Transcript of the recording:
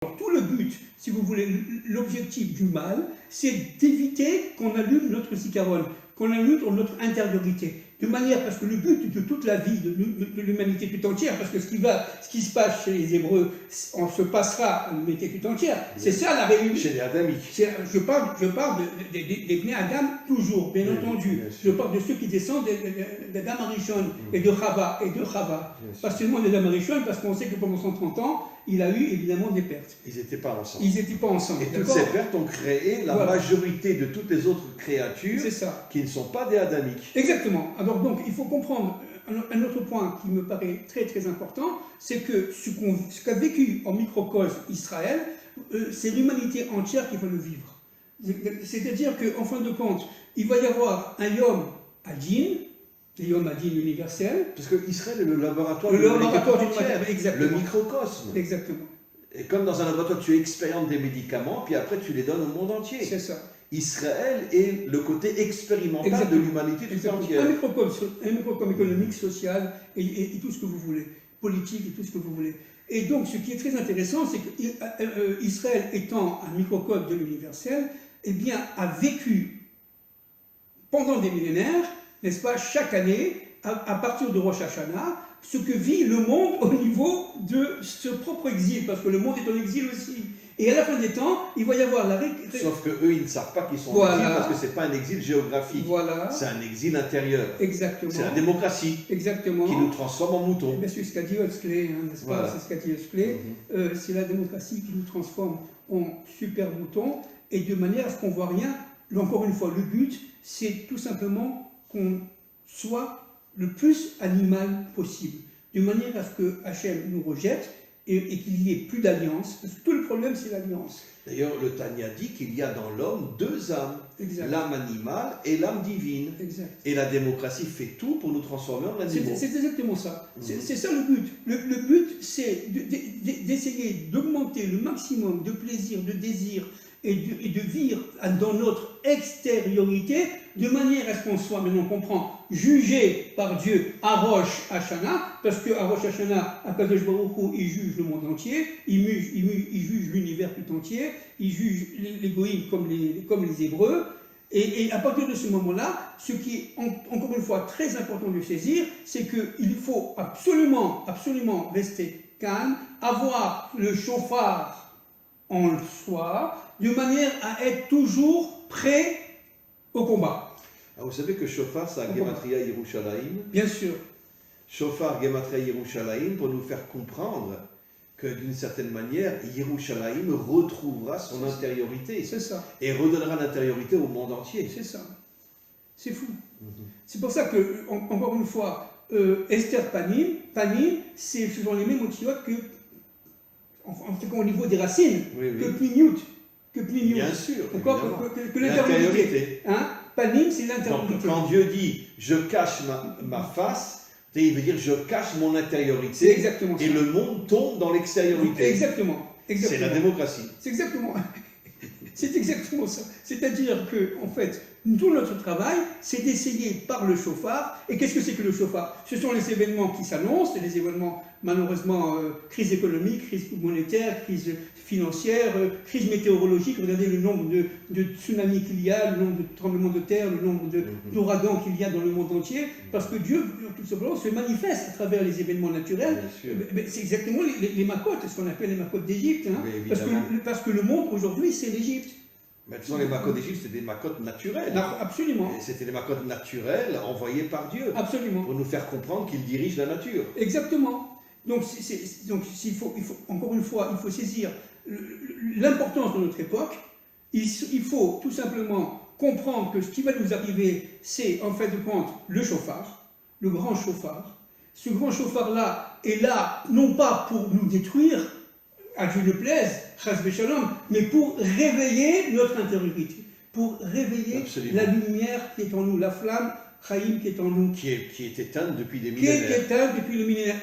Alors, tout le but, si vous voulez, l'objectif du mal, c'est d'éviter qu'on allume notre zikaron, qu'on allume notre intériorité. De manière, parce que le but de toute la vie de l'humanité tout entière, parce que ce qui se passe chez les Hébreux, on se passera à l'humanité tout entière. C'est ça la réunion. Chez les Adamiques. Je parle des Bnei Adam toujours, bien entendu. Je parle de ceux qui descendent d'Adam Arishon et de Chava. Pas seulement d'Adam Arishon, parce qu'on sait que pendant 130 ans, il a eu évidemment des pertes. Ils n'étaient pas ensemble. Ils n'étaient pas ensemble. Et toutes ces pertes ont créé la majorité de toutes les autres créatures qui ne sont pas des Adamiques. Exactement. Alors donc, il faut comprendre un autre point qui me paraît très très important, c'est que ce qu'a vécu en microcosme Israël, c'est l'humanité entière qui va le vivre. C'est-à-dire qu'en fin de compte, il va y avoir un Yom Adin, le Yom Adin universel. Parce que Israël est le laboratoire de l'humanité, le microcosme. Exactement. Et comme dans un laboratoire, tu expériences des médicaments, puis après tu les donnes au monde entier. C'est ça. Israël est le côté expérimental de l'humanité tout entière. Un microcosme économique, social et tout ce que vous voulez, politique et tout ce que vous voulez. Et donc, ce qui est très intéressant, c'est qu'Israël étant un microcosme de l'universel, eh bien, a vécu pendant des millénaires, n'est-ce pas, chaque année, à partir de Rosh Hashanah, ce que vit le monde au niveau de ce propre exil, parce que le monde est en exil aussi. Et à la fin des temps, il va y avoir la... Sauf qu'eux, ils ne savent pas qu'ils sont en exil, parce que ce n'est pas un exil géographique. C'est un exil intérieur. Exactement. C'est la démocratie. Exactement. Qui nous transforme en moutons. Bien sûr, ce qu'a dit Huxley, n'est-ce pas? C'est ce qu'a dit Huxley. C'est la démocratie qui nous transforme en super moutons, et de manière à ce qu'on ne voit rien. Encore une fois, le but, c'est tout simplement qu'on soit le plus animal possible, de manière à ce que Hachem nous rejette et qu'il n'y ait plus d'alliance, parce que tout le problème c'est l'alliance. D'ailleurs, le Tanya dit qu'il y a dans l'homme deux âmes, l'âme animale et l'âme divine. Exact. Et la démocratie fait tout pour nous transformer en animaux. C'est exactement ça. C'est ça le but. Le but, c'est d'essayer d'augmenter le maximum de plaisir, de désir, et de vivre dans notre extériorité, de manière à ce qu'on soit, maintenant on comprend, jugé par Dieu à Rosh Hashanah, parce qu'à Rosh Hashanah, Akadosh Baruch Hu, il juge le monde entier, il juge l'univers tout entier, il juge les goïms comme les Hébreux, et à partir de ce moment-là, ce qui est encore une fois très important de saisir, c'est qu'il faut absolument rester calme, avoir le chauffard en soi, de manière à être toujours prêt au combat. Alors vous savez que Shofar, c'est Gematria Yerushalayim. Bien sûr. Shofar, Gematria Yerushalayim, pour nous faire comprendre que d'une certaine manière, Yerushalayim retrouvera son intériorité. C'est ça. Et redonnera l'intériorité au monde entier. C'est ça. C'est fou. C'est pour ça que, encore une fois, Esther Panim, ce sont les mêmes otiotes que, en tout cas au niveau des racines, que Pnimiut. Bien sûr. Que l'intériorité. Panim, c'est l'intériorité. Quand Dieu dit « je cache ma face », il veut dire « je cache mon intériorité ». C'est exactement ça. Et le monde tombe dans l'extériorité. Exactement. C'est la démocratie. C'est exactement ça. C'est-à-dire que, en fait, tout notre travail, c'est d'essayer par le chauffard. Et qu'est-ce que c'est que le chauffard? Ce sont les événements qui s'annoncent, les événements, malheureusement, crise économique, crise monétaire, crise financière, crise météorologique. Regardez le nombre de tsunamis qu'il y a, le nombre de tremblements de terre, le nombre d'ouragans qu'il y a dans le monde entier. Parce que Dieu, tout simplement, se manifeste à travers les événements naturels. C'est exactement les makotes, ce qu'on appelle les makotes d'Égypte. Parce que le monde, aujourd'hui, c'est l'Égypte. Maintenant, les makotes d'Égypte, c'était des makotes naturelles. Absolument. C'était des makotes naturelles envoyées par Dieu. Absolument. Pour nous faire comprendre qu'il dirige la nature. Exactement. Donc, encore une fois, il faut saisir l'importance de notre époque. Il faut tout simplement comprendre que ce qui va nous arriver, c'est en fait de compte le chauffard, le grand chauffard. Ce grand chauffard-là est là, non pas pour nous détruire, à Dieu le plaise, chas v'shalom, mais pour réveiller notre intériorité, pour réveiller la lumière qui est en nous, la flamme, Chaim qui est en nous. Qui est éteinte depuis des millénaires. Qui est éteinte depuis le millénaire.